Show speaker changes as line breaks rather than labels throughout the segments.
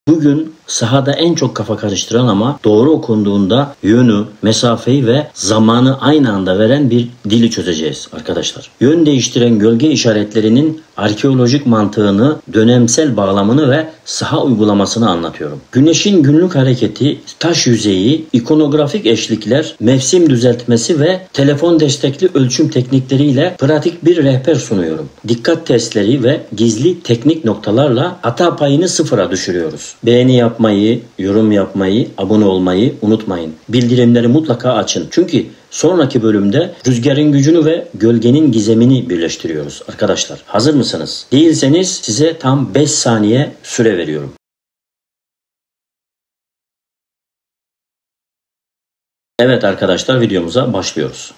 Bugün sahada en çok kafa karıştıran ama doğru okunduğunda yönü, mesafeyi ve zamanı aynı anda veren bir dili çözeceğiz arkadaşlar. Yön değiştiren gölge işaretlerinin arkeolojik mantığını, dönemsel bağlamını ve saha uygulamasını anlatıyorum. Güneşin günlük hareketi, taş yüzeyi, ikonografik eşlikler, mevsim düzeltmesi ve telefon destekli ölçüm teknikleriyle pratik bir rehber sunuyorum. Dikkat testleri ve gizli teknik noktalarla hata payını sıfıra düşürüyoruz. Beğeni yapmayı, yorum yapmayı, abone olmayı unutmayın. Bildirimleri mutlaka açın. Çünkü sonraki bölümde rüzgarın gücünü ve gölgenin gizemini birleştiriyoruz arkadaşlar. Hazır mısınız? Değilseniz size tam 5 saniye süre veriyorum. Evet arkadaşlar, videomuza başlıyoruz.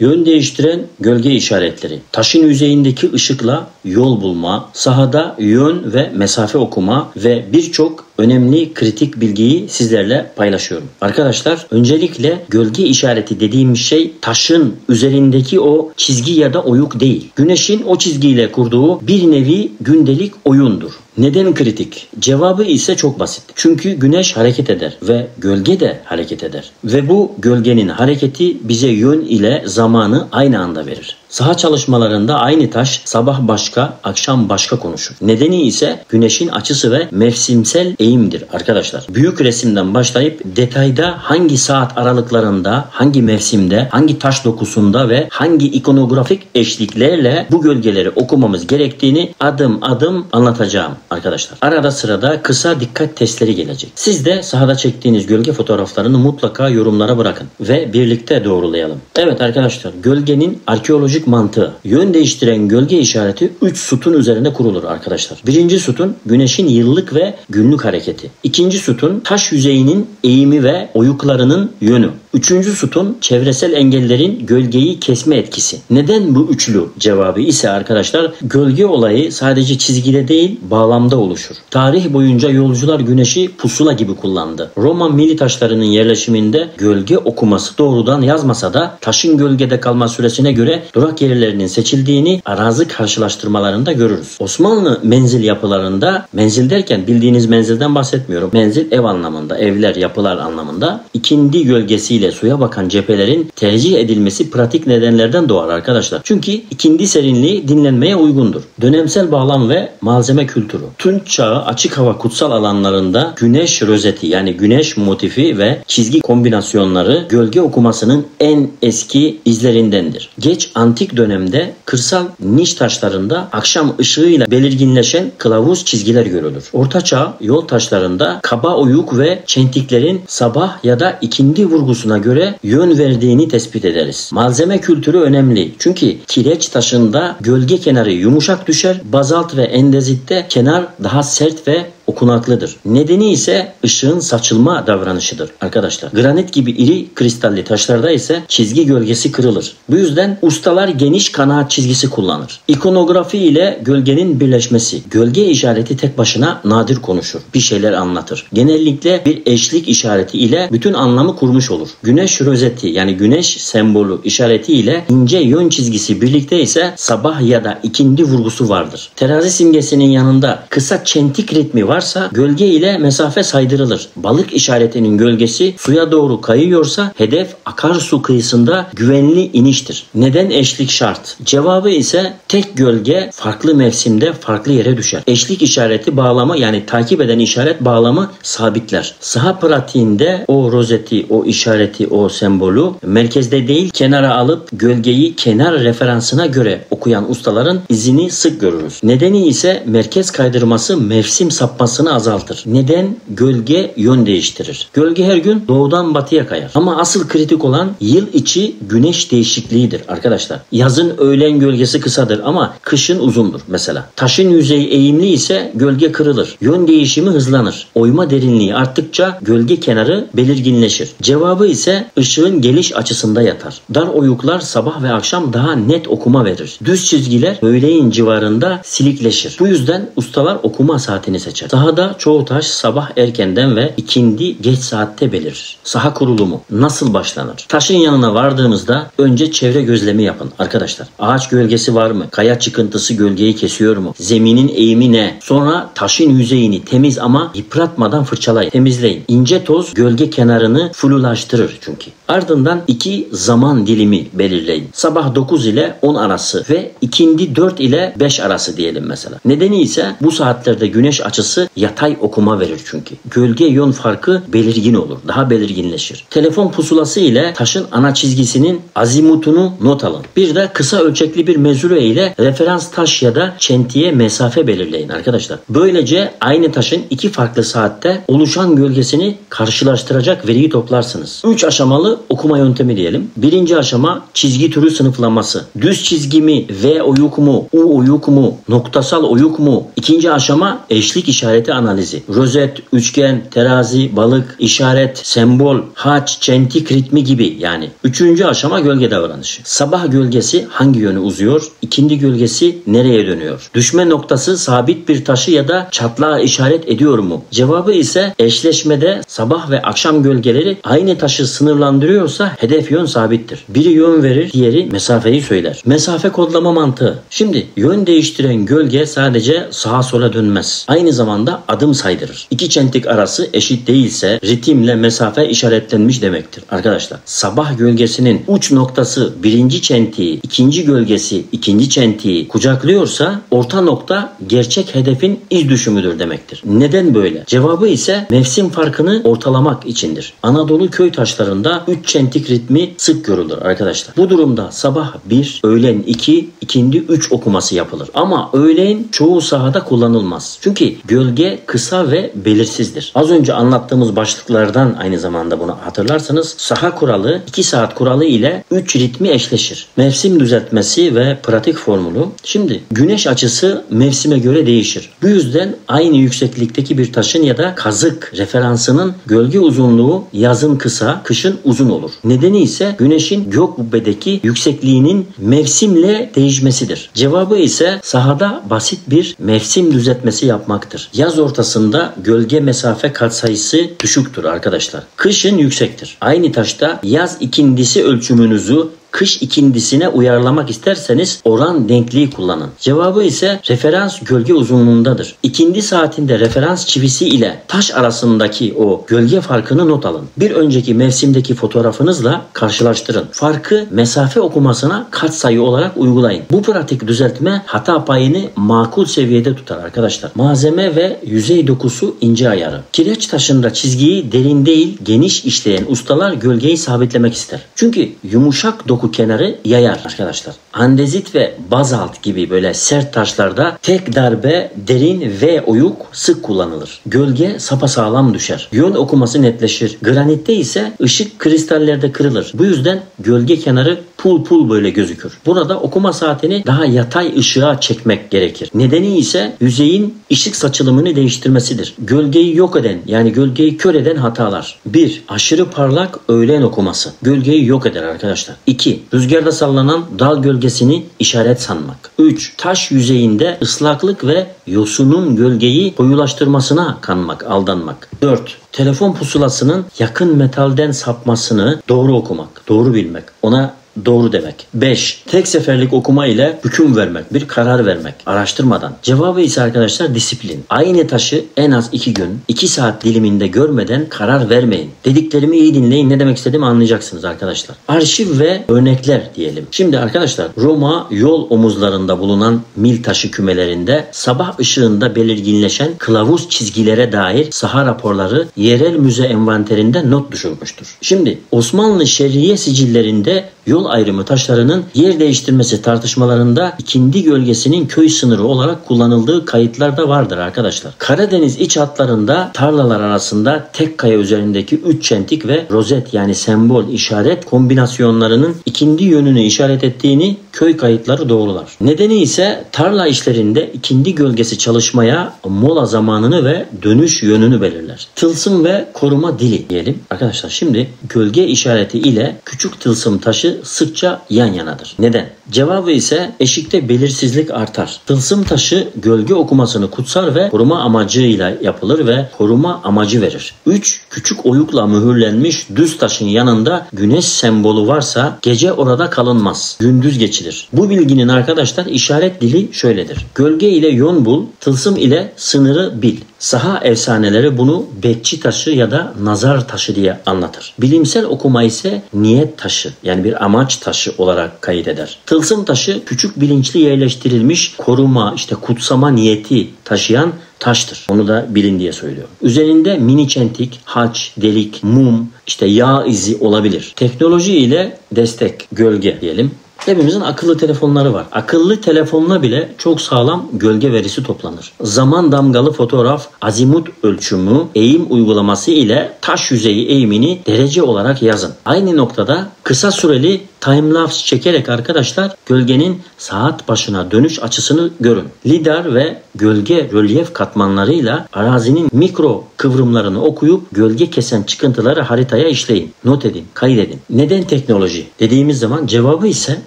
Yön değiştiren gölge işaretleri. Taşın yüzeyindeki ışıkla yol bulma, sahada yön ve mesafe okuma ve birçok önemli kritik bilgiyi sizlerle paylaşıyorum. Arkadaşlar, öncelikle gölge işareti dediğimiz şey taşın üzerindeki o çizgi ya da oyuk değil. Güneşin o çizgiyle kurduğu bir nevi gündelik oyundur. Neden kritik? Cevabı ise çok basit. Çünkü güneş hareket eder ve gölge de hareket eder. Ve bu gölgenin hareketi bize yön ile zamanı aynı anda verir. Saha çalışmalarında aynı taş sabah başka, akşam başka konuşur. Nedeni ise güneşin açısı ve mevsimsel eğimdir arkadaşlar. Büyük resimden başlayıp detayda hangi saat aralıklarında, hangi mevsimde, hangi taş dokusunda ve hangi ikonografik eşliklerle bu gölgeleri okumamız gerektiğini adım adım anlatacağım arkadaşlar. Arada sırada kısa dikkat testleri gelecek. Siz de sahada çektiğiniz gölge fotoğraflarını mutlaka yorumlara bırakın ve birlikte doğrulayalım. Evet arkadaşlar, gölgenin arkeolojik mantığı. Yön değiştiren gölge işareti 3 sütun üzerinde kurulur arkadaşlar. Birinci sütun güneşin yıllık ve günlük hareketi. İkinci sütun taş yüzeyinin eğimi ve oyuklarının yönü. Üçüncü sütun çevresel engellerin gölgeyi kesme etkisi. Neden bu üçlü? Cevabı ise arkadaşlar, gölge olayı sadece çizgide değil bağlamda oluşur. Tarih boyunca yolcular güneşi pusula gibi kullandı. Roma mili taşlarının yerleşiminde gölge okuması doğrudan yazmasa da taşın gölgede kalma süresine göre durak yerlerinin seçildiğini arazi karşılaştırmalarında görürüz. Osmanlı menzil yapılarında, menzil derken bildiğiniz menzilden bahsetmiyorum. Menzil ev anlamında, evler, yapılar anlamında. İkindi gölgesiyle suya bakan cephelerin tercih edilmesi pratik nedenlerden doğar arkadaşlar. Çünkü ikindi serinliği dinlenmeye uygundur. Dönemsel bağlam ve malzeme kültürü. Tunç çağı açık hava kutsal alanlarında güneş rozeti yani güneş motifi ve çizgi kombinasyonları gölge okumasının en eski izlerindendir. Geç antik dönemde kırsal niş taşlarında akşam ışığıyla belirginleşen kılavuz çizgiler görülür. Orta çağ yol taşlarında kaba oyuk ve çentiklerin sabah ya da ikindi vurgusuna göre yön verdiğini tespit ederiz. Malzeme kültürü önemli. Çünkü kireç taşında gölge kenarı yumuşak düşer, bazalt ve endezitte kenar daha sert ve okunaklıdır. Nedeni ise ışığın saçılma davranışıdır arkadaşlar. Granit gibi iri kristalli taşlarda ise çizgi gölgesi kırılır. Bu yüzden ustalar geniş kanaat çizgisi kullanır. İkonografi ile gölgenin birleşmesi. Gölge işareti tek başına nadir konuşur. Bir şeyler anlatır. Genellikle bir eşlik işareti ile bütün anlamı kurmuş olur. Güneş rozeti yani güneş sembolü işareti ile ince yön çizgisi birlikte ise sabah ya da ikindi vurgusu vardır. Terazi simgesinin yanında kısa çentik ritmi varsa gölge ile mesafe saydırılır. Balık işaretinin gölgesi suya doğru kayıyorsa hedef akarsu kıyısında güvenli iniştir. Neden eşlik şart? Cevabı ise tek gölge farklı mevsimde farklı yere düşer. Eşlik işareti bağlamı yani takip eden işaret bağlamı sabitler. Saha pratiğinde o rozeti, o işareti, o sembolü merkezde değil kenara alıp gölgeyi kenar referansına göre okuyan ustaların izini sık görürüz. Nedeni ise merkez kaydırması mevsim sapmasını azaltır. Neden? Gölge yön değiştirir. Gölge her gün doğudan batıya kayar. Ama asıl kritik olan yıl içi güneş değişikliğidir arkadaşlar. Yazın öğlen gölgesi kısadır ama kışın uzundur mesela. Taşın yüzeyi eğimli ise gölge kırılır. Yön değişimi hızlanır. Oyma derinliği arttıkça gölge kenarı belirginleşir. Cevabı ise ışığın geliş açısında yatar. Dar oyuklar sabah ve akşam daha net okuma verir. Düz çizgiler öğleyin civarında silikleşir. Bu yüzden ustalar okuma saatini seçer. Sahada çoğu taş sabah erkenden ve ikindi geç saatte belirir. Saha kurulumu nasıl başlanır? Taşın yanına vardığımızda önce çevre gözlemi yapın arkadaşlar. Ağaç gölgesi var mı? Kaya çıkıntısı gölgeyi kesiyor mu? Zeminin eğimi ne? Sonra taşın yüzeyini temiz ama yıpratmadan fırçalayın. Temizleyin. İnce toz gölge kenarını flulaştırır çünkü. Ardından 2 zaman dilimi belirleyin. Sabah 9 ile 10 arası ve ikindi 4 ile 5 arası diyelim mesela. Nedeni ise bu saatlerde güneş açısı yatay okuma verir çünkü. Gölge yön farkı belirgin olur. Daha belirginleşir. Telefon pusulası ile taşın ana çizgisinin azimutunu not alın. Bir de kısa ölçekli bir mezure ile referans taş ya da çentiye mesafe belirleyin arkadaşlar. Böylece aynı taşın 2 farklı saatte oluşan gölgesini karşılaştıracak veriyi toplarsınız. 3 aşamalı okuma yöntemi diyelim. Birinci aşama çizgi türü sınıflaması. Düz çizgi mi, V oyuk mu, U oyuk mu, noktasal oyuk mu? İkinci aşama eşlik işareti analizi. Rozet, üçgen, terazi, balık, işaret, sembol, haç, çentik ritmi gibi yani. Üçüncü aşama gölge davranışı. Sabah gölgesi hangi yöne uzuyor? İkindi gölgesi nereye dönüyor? Düşme noktası sabit bir taşı ya da çatlağa işaret ediyor mu? Cevabı ise eşleşmede sabah ve akşam gölgeleri aynı taşı sınırlandırıyorsa hedef yön sabittir. Biri yön verir, diğeri mesafeyi söyler. Mesafe kodlama mantığı. Şimdi yön değiştiren gölge sadece sağa sola dönmez. Aynı zamanda adım saydırır. İki çentik arası eşit değilse ritimle mesafe işaretlenmiş demektir. Arkadaşlar sabah gölgesinin uç noktası birinci çentiği, ikinci gölgesi ikinci çentiği kucaklıyorsa orta nokta gerçek hedefin iz düşümüdür demektir. Neden böyle? Cevabı ise mevsim farkını ortalamak içindir. Anadolu köy taşlarında 3 çentik ritmi sık görülür arkadaşlar. Bu durumda sabah 1, öğlen 2, ikindi 3 okuması yapılır. Ama öğlen çoğu sahada kullanılmaz. Çünkü gölge kısa ve belirsizdir. Az önce anlattığımız başlıklardan aynı zamanda bunu hatırlarsanız saha kuralı 2 saat kuralı ile 3 ritmi eşleşir. Mevsim düzeltmesi ve pratik formülü. Şimdi güneş açısı mevsime göre değişir. Bu yüzden aynı yükseklikteki bir taşın ya da kazık referansının gölge uzunluğu yazın kısa, kışın uzun olur. Nedeni ise güneşin gök kubbedeki yüksekliğinin mevsimle değişmesidir. Cevabı ise sahada basit bir mevsim düzeltmesi yapmaktır. Yaz ortasında gölge mesafe katsayısı düşüktür arkadaşlar. Kışın yüksektir. Aynı taşta yaz ikindisi ölçümünüzü kış ikindisine uyarlamak isterseniz oran denkliği kullanın. Cevabı ise referans gölge uzunluğundadır. İkindi saatinde referans çivisi ile taş arasındaki o gölge farkını not alın. Bir önceki mevsimdeki fotoğrafınızla karşılaştırın. Farkı mesafe okumasına katsayı olarak uygulayın. Bu pratik düzeltme hata payını makul seviyede tutar arkadaşlar. Malzeme ve yüzey dokusu ince ayarı. Kireç taşında çizgiyi derin değil geniş işleyen ustalar gölgeyi sabitlemek ister. Çünkü yumuşak doku kenarı yayar arkadaşlar. Andezit ve bazalt gibi böyle sert taşlarda tek darbe derin ve oyuk sık kullanılır. Gölge sapasağlam düşer. Yön okuması netleşir. Granitte ise ışık kristallerde kırılır. Bu yüzden gölge kenarı pul pul böyle gözükür. Burada okuma saatini daha yatay ışığa çekmek gerekir. Nedeni ise yüzeyin ışık saçılımını değiştirmesidir. Gölgeyi yok eden yani gölgeyi kör eden hatalar. 1. Aşırı parlak öğlen okuması. Gölgeyi yok eder arkadaşlar. 2. Rüzgarda sallanan dal gölgesini işaret sanmak. 3. Taş yüzeyinde ıslaklık ve yosunun gölgeyi koyulaştırmasına kanmak, aldanmak. 4. Telefon pusulasının yakın metalden sapmasını doğru okumak, doğru bilmek. Ona doğru demek. 5. Tek seferlik okuma ile hüküm vermek, bir karar vermek, araştırmadan. Cevabı ise arkadaşlar disiplin. Aynı taşı en az 2 gün, 2 saat diliminde görmeden karar vermeyin. Dediklerimi iyi dinleyin. Ne demek istediğimi anlayacaksınız arkadaşlar. Arşiv ve örnekler diyelim. Şimdi arkadaşlar Roma yol omuzlarında bulunan mil taşı kümelerinde sabah ışığında belirginleşen kılavuz çizgilere dair saha raporları yerel müze envanterinde not düşürmüştür. Şimdi Osmanlı şerriye sicillerinde yol ayrımı taşlarının yer değiştirmesi tartışmalarında ikindi gölgesinin köy sınırı olarak kullanıldığı kayıtlar da vardır arkadaşlar. Karadeniz iç hatlarında tarlalar arasında tek kaya üzerindeki 3 çentik ve rozet yani sembol işaret kombinasyonlarının ikindi yönünü işaret ettiğini köy kayıtları doğrular. Nedeni ise tarla işlerinde ikindi gölgesi çalışmaya mola zamanını ve dönüş yönünü belirler. Tılsım ve koruma dili diyelim. Arkadaşlar şimdi gölge işareti ile küçük tılsım taşı taşı sıkça yan yanadır. Neden? Cevabı ise eşikte belirsizlik artar. Tılsım taşı gölge okumasını kutsar ve koruma amacıyla yapılır ve koruma amacı verir. 3. Küçük oyukla mühürlenmiş düz taşın yanında güneş sembolü varsa gece orada kalınmaz. Gündüz geçilir. Bu bilginin arkadaşlar işaret dili şöyledir. Gölge ile yön bul, tılsım ile sınırı bil. Saha efsaneleri bunu bekçi taşı ya da nazar taşı diye anlatır. Bilimsel okuma ise niyet taşı yani bir amaç taşı olarak kaydeder. Tılsım taşı küçük bilinçli yerleştirilmiş koruma, kutsama niyeti taşıyan taştır. Onu da bilin diye söylüyorum. Üzerinde mini çentik, haç, delik, mum, yağ izi olabilir. Teknoloji ile destek, gölge diyelim. Hepimizin akıllı telefonları var. Akıllı telefonla bile çok sağlam gölge verisi toplanır. Zaman damgalı fotoğraf, azimut ölçümü, eğim uygulaması ile taş yüzeyi eğimini derece olarak yazın. Aynı noktada kısa süreli timelapse çekerek arkadaşlar gölgenin saat başına dönüş açısını görün. Lidar ve gölge rölyef katmanlarıyla arazinin mikro kıvrımlarını okuyup gölge kesen çıkıntıları haritaya işleyin. Not edin, kaydedin. Neden teknoloji? Dediğimiz zaman cevabı ise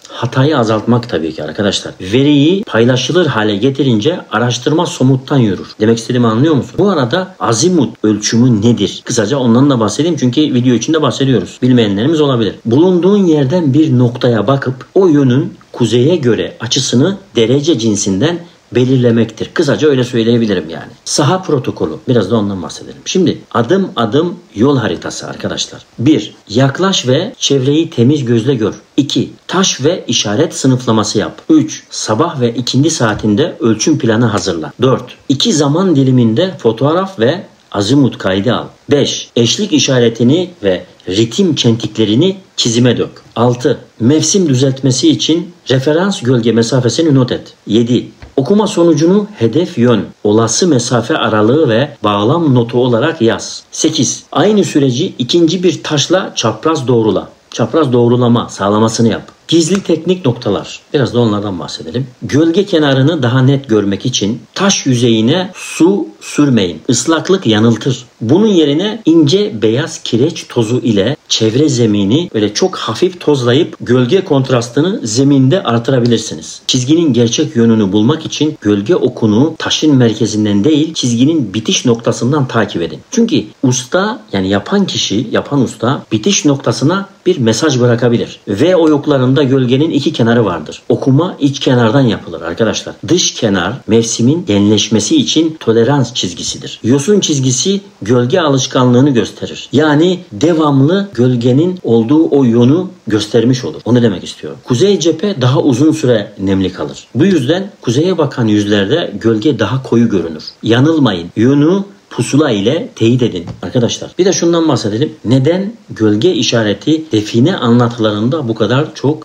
hatayı azaltmak tabii ki arkadaşlar. Veriyi paylaşılır hale getirince araştırma somuttan yürür. Demek istediğimi anlıyor musun? Bu arada azimut ölçümü nedir? Kısaca ondan da bahsedeyim çünkü video içinde bahsediyoruz. Bilmeyenlerimiz olabilir. Bulunduğun yerden bir noktaya bakıp o yönün kuzeye göre açısını derece cinsinden belirlemektir. Kısaca öyle söyleyebilirim yani. Saha protokolü. Biraz da ondan bahsedelim. Şimdi adım adım yol haritası arkadaşlar. 1. Yaklaş ve çevreyi temiz gözle gör. 2. Taş ve işaret sınıflaması yap. 3. Sabah ve ikindi saatinde ölçüm planı hazırla. 4. 2 zaman diliminde fotoğraf ve azimut kaydı al. 5. Eşlik işaretini ve ritim çentiklerini çizime dök. 6. Mevsim düzeltmesi için referans gölge mesafesini not et. 7. Okuma sonucunu hedef yön, olası mesafe aralığı ve bağlam notu olarak yaz. 8. Aynı süreci ikinci bir taşla çapraz doğrula. Çapraz doğrulama sağlamasını yap. Gizli teknik noktalar. Biraz da onlardan bahsedelim. Gölge kenarını daha net görmek için taş yüzeyine su sürmeyin. Islaklık yanıltır. Bunun yerine ince beyaz kireç tozu ile çevre zemini böyle çok hafif tozlayıp gölge kontrastını zeminde artırabilirsiniz. Çizginin gerçek yönünü bulmak için gölge okunu taşın merkezinden değil çizginin bitiş noktasından takip edin. Çünkü usta yani yapan usta bitiş noktasına bir mesaj bırakabilir. V oyuklarında gölgenin iki kenarı vardır. Okuma iç kenardan yapılır arkadaşlar. Dış kenar mevsimin genleşmesi için tolerans çizgisidir. Yosun çizgisi gölge alışkanlığını gösterir. Yani devamlı gölgenin olduğu o yönü göstermiş olur. Onu demek istiyorum. Kuzey cephe daha uzun süre nemli kalır. Bu yüzden kuzeye bakan yüzlerde gölge daha koyu görünür. Yanılmayın. Yönü pusula ile teyit edin arkadaşlar. Bir de şundan bahsedelim. Neden gölge işareti define anlatılarında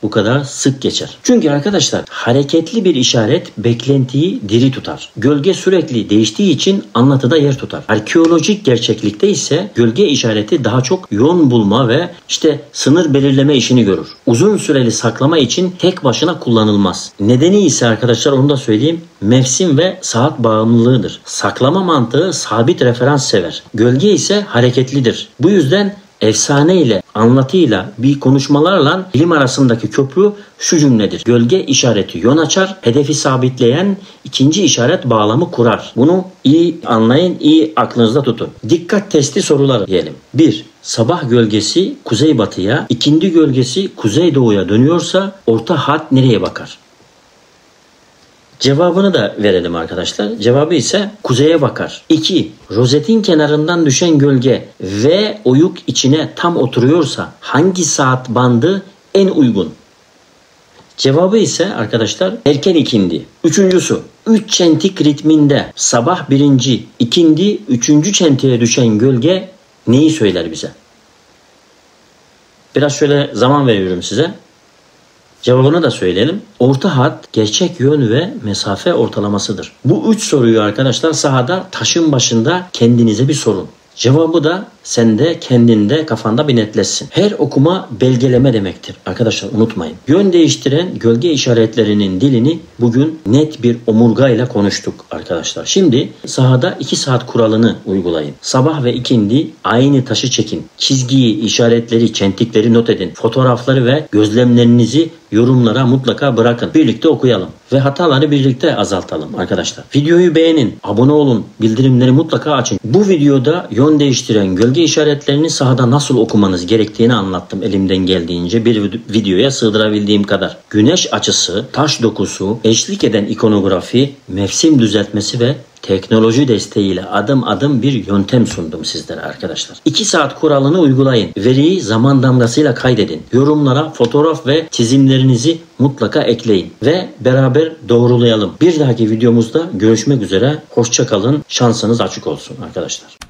bu kadar sık geçer? Çünkü arkadaşlar hareketli bir işaret beklentiyi diri tutar. Gölge sürekli değiştiği için anlatıda yer tutar. Arkeolojik gerçeklikte ise gölge işareti daha çok yön bulma ve sınır belirleme işini görür. Uzun süreli saklama için tek başına kullanılmaz. Nedeni ise arkadaşlar onu da söyleyeyim. Mevsim ve saat bağımlılığıdır. Saklama mantığı sabit referans sever. Gölge ise hareketlidir. Bu yüzden efsane ile anlatıyla bir konuşmalarla bilim arasındaki köprü şu cümledir. Gölge işareti yön açar, hedefi sabitleyen ikinci işaret bağlamı kurar. Bunu iyi anlayın, iyi aklınızda tutun. Dikkat testi soruları diyelim. 1. Sabah gölgesi kuzeybatıya, ikindi gölgesi kuzeydoğuya dönüyorsa orta hat nereye bakar? Cevabını da verelim arkadaşlar. Cevabı ise kuzeye bakar. 2. Rozetin kenarından düşen gölge ve oyuk içine tam oturuyorsa hangi saat bandı en uygun? Cevabı ise arkadaşlar erken ikindi. Üçüncüsü 3 çentik ritminde sabah birinci, ikindi üçüncü çentiğe düşen gölge neyi söyler bize? Biraz şöyle zaman veriyorum size. Cevabını da söyleyelim. Orta hat gerçek yön ve mesafe ortalamasıdır. Bu 3 soruyu arkadaşlar sahada taşın başında kendinize bir sorun. Cevabı da sen de kendinde kafanda bir netleşsin. Her okuma belgeleme demektir. Arkadaşlar unutmayın. Yön değiştiren gölge işaretlerinin dilini bugün net bir omurgayla konuştuk arkadaşlar. Şimdi sahada 2 saat kuralını uygulayın. Sabah ve ikindi aynı taşı çekin. Çizgiyi, işaretleri, çentikleri not edin. Fotoğrafları ve gözlemlerinizi yorumlara mutlaka bırakın. Birlikte okuyalım ve hataları birlikte azaltalım arkadaşlar. Videoyu beğenin, abone olun, bildirimleri mutlaka açın. Bu videoda yön değiştiren gölge işaretlerini sahada nasıl okumanız gerektiğini anlattım elimden geldiğince bir videoya sığdırabildiğim kadar. Güneş açısı, taş dokusu, eşlik eden ikonografi, mevsim düzeltmesi ve teknoloji desteğiyle adım adım bir yöntem sundum sizlere arkadaşlar. 2 saat kuralını uygulayın. Veriyi zaman damgasıyla kaydedin. Yorumlara fotoğraf ve çizimlerinizi mutlaka ekleyin ve beraber doğrulayalım. Bir dahaki videomuzda görüşmek üzere. Hoşça kalın. Şansınız açık olsun arkadaşlar.